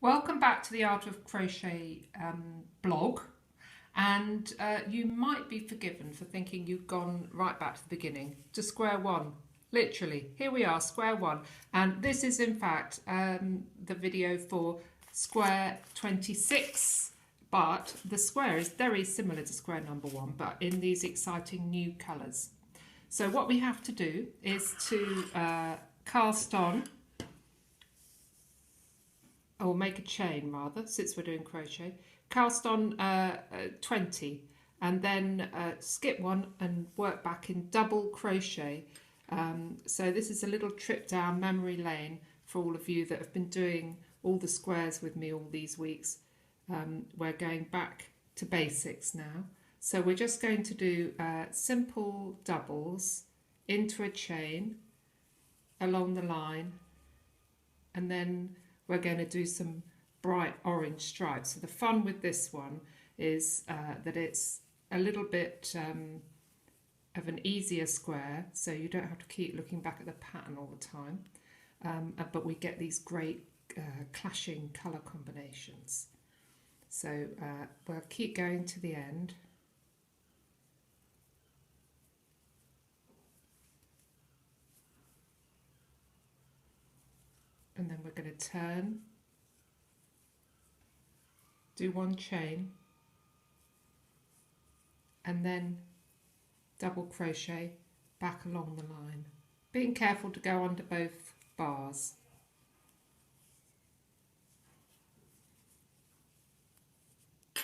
Welcome back to the Art of Crochet blog, and you might be forgiven for thinking you've gone right back to the beginning, to square one. Literally, here we are, square one, and this is in fact the video for square 26, but the square is very similar to square number 1, but in these exciting new colours. So what we have to do is to cast on, or make a chain rather, since we're doing crochet, cast on 20 and then skip one and work back in double crochet. So this is a little trip down memory lane for all of you that have been doing all the squares with me all these weeks. We're going back to basics now. So we're just going to do simple doubles into a chain along the line, and then we're going to do some bright orange stripes. So the fun with this one is that it's a little bit of an easier square, so you don't have to keep looking back at the pattern all the time, but we get these great clashing colour combinations. So we'll keep going to the end. And then we're going to turn, do one chain, and then double crochet back along the line, being careful to go under both bars. So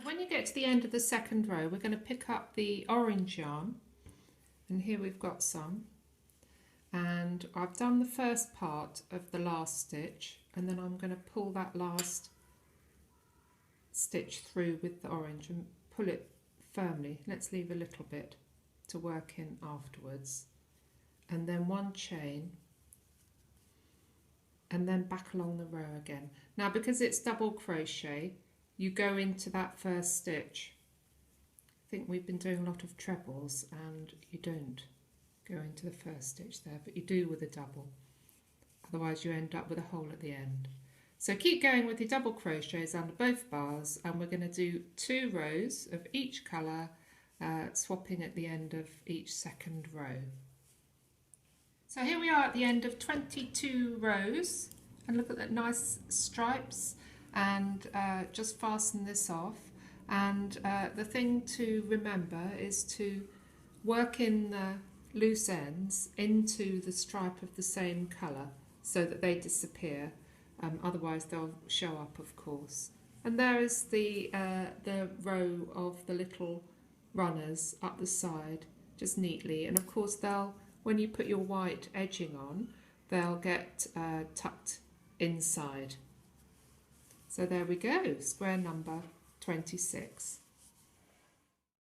when you get to the end of the second row, we're going to pick up the orange yarn, and here we've got some. And I've done the first part of the last stitch, and then I'm going to pull that last stitch through with the orange and pull it firmly. Let's leave a little bit to work in afterwards, and then one chain, and then back along the row again. Now because it's double crochet, you go into that first stitch. I think we've been doing a lot of trebles and you don't go into the first stitch there, but you do with a double, otherwise you end up with a hole at the end. So keep going with your double crochets under both bars, and we're going to do 2 rows of each colour, swapping at the end of each second row. So here we are at the end of 22 rows, and look at that nice stripes, and just fasten this off. And the thing to remember is to work in the loose ends into the stripe of the same colour so that they disappear, otherwise they'll show up, of course. And there is the row of the little runners up the side, just neatly, and of course they'll, when you put your white edging on, they'll get tucked inside. So there we go, square number 26.